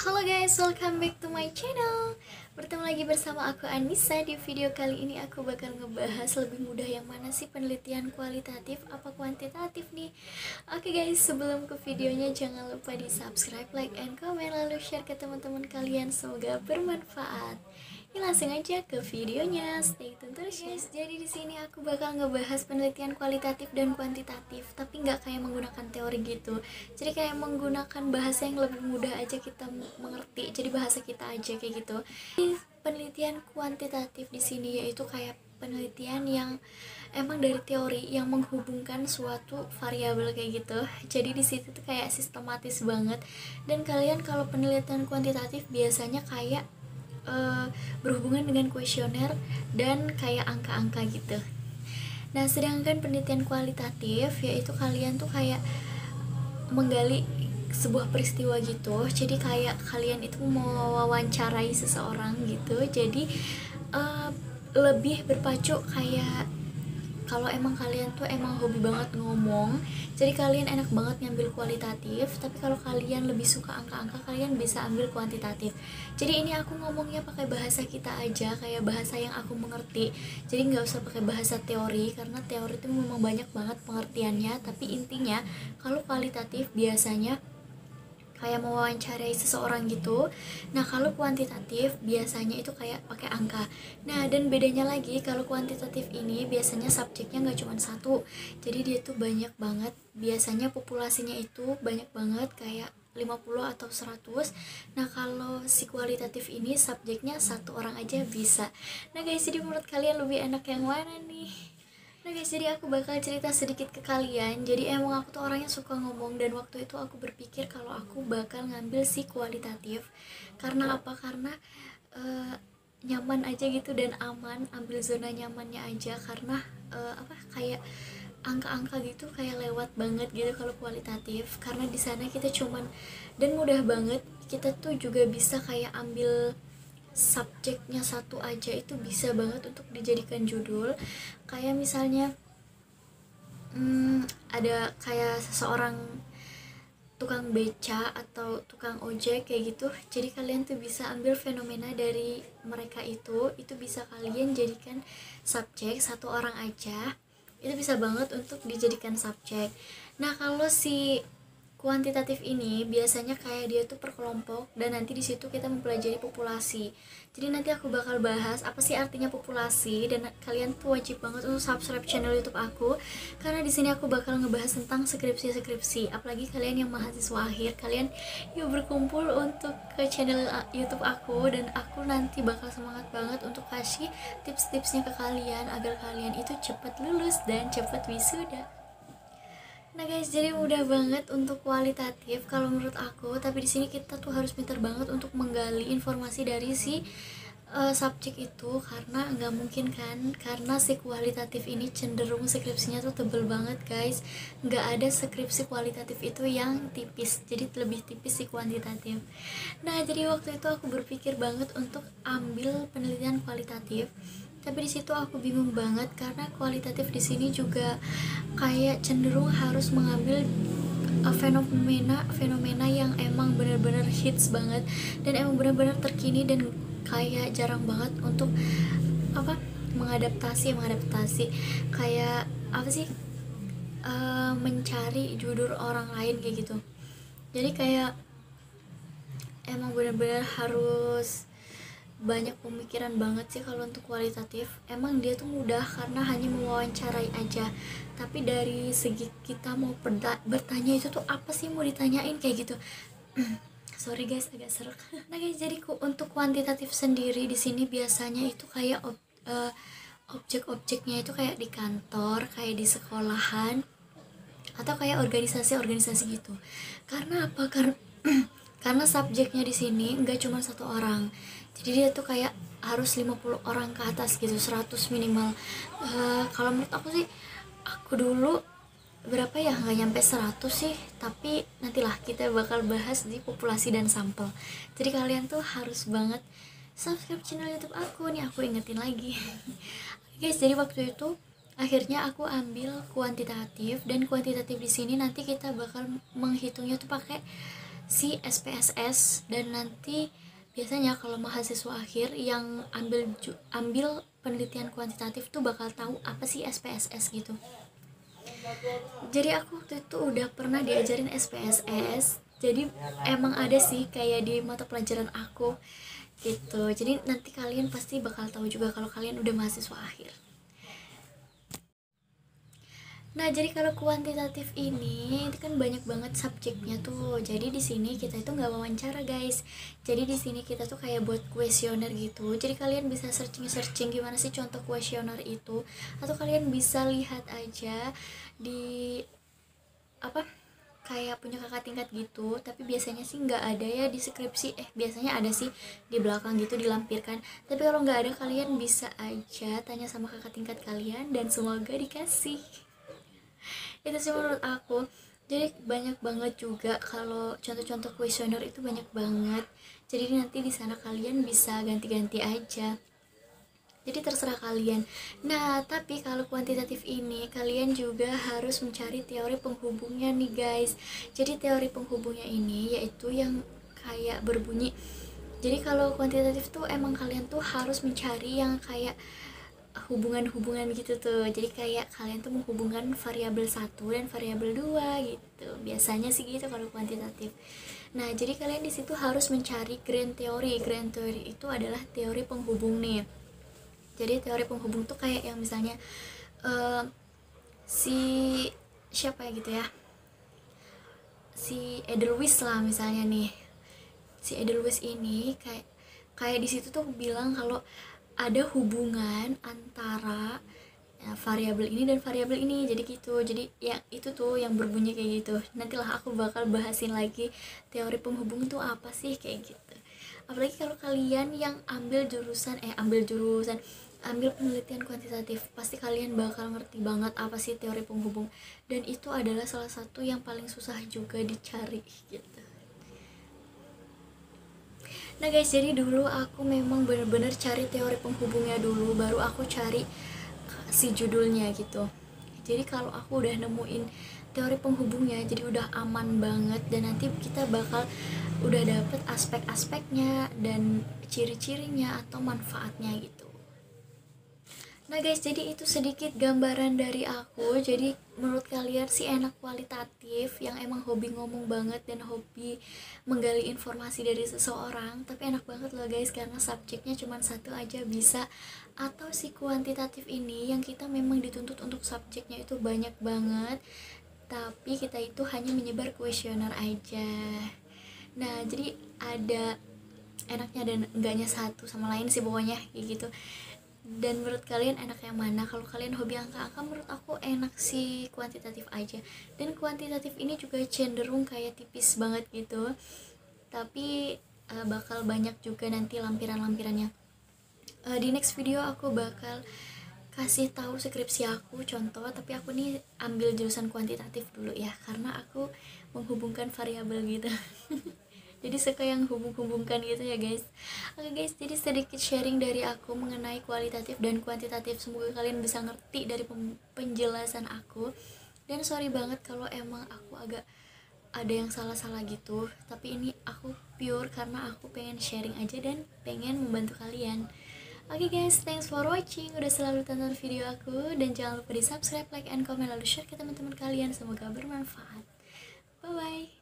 Halo guys, welcome back to my channel. Bertemu lagi bersama aku Anissa. Di video kali ini aku bakal ngebahas lebih mudah yang mana sih penelitian kualitatif apa kuantitatif nih. Oke guys, sebelum ke videonya jangan lupa di subscribe, like, and comment, lalu share ke teman-teman kalian. Semoga bermanfaat. Ini langsung aja ke videonya. Stay tune terus guys. Jadi di sini aku bakal ngebahas penelitian kualitatif dan kuantitatif, tapi nggak kayak menggunakan teori gitu. Jadi kayak menggunakan bahasa yang lebih mudah aja kita mengerti. Jadi bahasa kita aja kayak gitu. Penelitian kuantitatif di sini yaitu kayak penelitian yang emang dari teori yang menghubungkan suatu variabel kayak gitu. Jadi di situ tuh kayak sistematis banget. Dan kalian kalau penelitian kuantitatif biasanya kayak berhubungan dengan kuesioner dan kayak angka-angka gitu. Nah, sedangkan penelitian kualitatif yaitu kalian tuh kayak menggali sebuah peristiwa gitu. Jadi kayak kalian itu mau wawancarai seseorang gitu. Jadi lebih berpacu kayak kalau emang kalian tuh emang hobi banget ngomong, jadi kalian enak banget ngambil kualitatif. Tapi kalau kalian lebih suka angka-angka, kalian bisa ambil kuantitatif. Jadi ini aku ngomongnya pakai bahasa kita aja, kayak bahasa yang aku mengerti. Jadi nggak usah pakai bahasa teori, karena teori itu memang banyak banget pengertiannya. Tapi intinya kalau kualitatif biasanya kayak mewawancarai seseorang gitu. Nah, kalau kuantitatif biasanya itu kayak pakai angka. Nah, dan bedanya lagi kalau kuantitatif ini biasanya subjeknya nggak cuma satu. Jadi dia tuh banyak banget. Biasanya populasinya itu banyak banget kayak 50 atau 100. Nah, kalau si kualitatif ini subjeknya satu orang aja bisa. Nah, guys, jadi menurut kalian lebih enak yang mana nih? Nah guys, jadi aku bakal cerita sedikit ke kalian. Jadi emang aku tuh orangnya suka ngomong, dan waktu itu aku berpikir kalau aku bakal ngambil si kualitatif. Karena apa? Karena uh, nyaman aja gitu dan aman, ambil zona nyamannya aja. Karena kayak angka-angka gitu kayak lewat banget gitu kalau kualitatif. Karena di sana kita cuman, dan mudah banget kita tuh juga bisa kayak ambil subjeknya satu aja, itu bisa banget untuk dijadikan judul. Kayak misalnya ada kayak seseorang tukang beca atau tukang ojek kayak gitu. Jadi kalian tuh bisa ambil fenomena dari mereka, itu bisa kalian jadikan subjek satu orang aja. Itu bisa banget untuk dijadikan subjek. Nah, kalau si kuantitatif ini biasanya kayak dia tuh per kelompok, dan nanti di situ kita mempelajari populasi. Jadi nanti aku bakal bahas apa sih artinya populasi, dan kalian tuh wajib banget untuk subscribe channel YouTube aku, karena di sini aku bakal ngebahas tentang skripsi. Apalagi kalian yang mahasiswa akhir, kalian yuk berkumpul untuk ke channel YouTube aku, dan aku nanti bakal semangat banget untuk kasih tips-tipsnya ke kalian agar kalian itu cepat lulus dan cepat wisuda. Nah guys, jadi mudah banget untuk kualitatif kalau menurut aku, tapi di sini kita tuh harus pintar banget untuk menggali informasi dari si subjek itu, karena nggak mungkin kan, karena si kualitatif ini cenderung skripsinya tuh tebel banget guys. Nggak ada skripsi kualitatif itu yang tipis, jadi lebih tipis si kuantitatif. Nah, jadi waktu itu aku berpikir banget untuk ambil penelitian kualitatif, tapi di situ aku bingung banget karena kualitatif di sini juga kayak cenderung harus mengambil fenomena yang emang benar-benar hits banget dan emang benar-benar terkini, dan kayak jarang banget untuk mengadaptasi kayak apa sih, mencari judul orang lain kayak gitu. Jadi kayak emang benar-benar harus banyak pemikiran banget sih kalau untuk kualitatif. Emang dia tuh mudah karena hanya mewawancarai aja, tapi dari segi kita mau bertanya itu tuh apa sih mau ditanyain kayak gitu. Sorry guys, agak serak. Nah guys, jadi untuk kuantitatif sendiri di sini biasanya itu kayak objek-objeknya itu kayak di kantor, kayak di sekolahan, atau kayak organisasi-organisasi gitu. Karena apa? Karena subjeknya di sini nggak cuma satu orang, jadi dia tuh kayak harus 50 orang ke atas gitu, 100 minimal. Kalau menurut aku sih, aku dulu berapa ya, nggak nyampe 100 sih, tapi nantilah kita bakal bahas di populasi dan sampel. Jadi kalian tuh harus banget subscribe channel YouTube aku nih, aku ingetin lagi. Guys, jadi waktu itu akhirnya aku ambil kuantitatif, dan kuantitatif di sini nanti kita bakal menghitungnya tuh pakai si SPSS. Dan nanti biasanya kalau mahasiswa akhir yang ambil penelitian kuantitatif tuh bakal tahu apa sih SPSS gitu. Jadi aku waktu itu udah pernah diajarin SPSS, jadi emang ada sih kayak di mata pelajaran aku gitu. Jadi nanti kalian pasti bakal tahu juga kalau kalian udah mahasiswa akhir. Nah, jadi kalau kuantitatif ini itu kan banyak banget subjeknya tuh. Jadi di sini kita itu nggak wawancara, guys. Jadi di sini kita tuh kayak buat kuesioner gitu. Jadi kalian bisa searching gimana sih contoh kuesioner itu, atau kalian bisa lihat aja di apa kayak punya kakak tingkat gitu. Tapi biasanya sih nggak ada ya di skripsi. Biasanya ada sih di belakang gitu dilampirkan. Tapi kalau nggak ada, kalian bisa aja tanya sama kakak tingkat kalian dan semoga dikasih. Itu sih menurut aku. Jadi banyak banget juga kalau contoh-contoh kuesioner itu banyak banget. Jadi nanti di sana kalian bisa ganti-ganti aja. Jadi terserah kalian. Nah, tapi kalau kuantitatif ini kalian juga harus mencari teori penghubungnya nih, guys. Jadi teori penghubungnya ini yaitu yang kayak berbunyi. Jadi kalau kuantitatif tuh emang kalian tuh harus mencari yang kayak hubungan-hubungan gitu tuh. Jadi kayak kalian tuh menghubungkan variabel 1 dan variabel 2 gitu. Biasanya sih gitu kalau kuantitatif. Nah, jadi kalian di situ harus mencari grand theory. Grand theory itu adalah teori penghubung nih. Jadi teori penghubung tuh kayak yang misalnya si siapa ya gitu ya, si Edelweiss lah misalnya nih. Si Edelweiss ini kayak di situ tuh bilang kalau ada hubungan antara ya, variabel ini dan variabel ini. Jadi gitu. Jadi ya itu tuh yang berbunyi kayak gitu. Nantilah aku bakal bahasin lagi teori penghubung itu apa sih kayak gitu. Apalagi kalau kalian yang ambil penelitian kuantitatif, pasti kalian bakal ngerti banget apa sih teori penghubung, dan itu adalah salah satu yang paling susah juga dicari gitu. Nah guys, jadi dulu aku memang bener-bener cari teori penghubungnya dulu, baru aku cari si judulnya gitu. Jadi kalau aku udah nemuin teori penghubungnya, jadi udah aman banget, dan nanti kita bakal udah dapet aspek-aspeknya dan ciri-cirinya atau manfaatnya gitu. Nah guys, jadi itu sedikit gambaran dari aku. Jadi menurut kalian sih enak kualitatif yang emang hobi ngomong banget dan hobi menggali informasi dari seseorang, tapi enak banget loh guys karena subjeknya cuma satu aja bisa. Atau si kuantitatif ini yang kita memang dituntut untuk subjeknya itu banyak banget, tapi kita itu hanya menyebar kuesioner aja. Nah, jadi ada enaknya dan enggaknya satu sama lain sih pokoknya kayak gitu. Dan menurut kalian enak yang mana? Kalau kalian hobi angka-angka, menurut aku enak sih kuantitatif aja. Dan kuantitatif ini juga cenderung kayak tipis banget gitu, tapi bakal banyak juga nanti lampiran-lampirannya. Di next video aku bakal kasih tahu skripsi aku contoh, tapi aku nih ambil jurusan kuantitatif dulu ya, karena aku menghubungkan variabel gitu. Jadi suka yang hubung-hubungkan gitu ya guys. Oke guys, jadi sedikit sharing dari aku mengenai kualitatif dan kuantitatif. Semoga kalian bisa ngerti dari penjelasan aku. Dan sorry banget kalau emang aku agak ada yang salah-salah gitu, tapi ini aku pure karena aku pengen sharing aja dan pengen membantu kalian. Oke guys, thanks for watching. Udah selalu tonton video aku, dan jangan lupa di subscribe, like, and comment, lalu share ke teman-teman kalian. Semoga bermanfaat. Bye bye.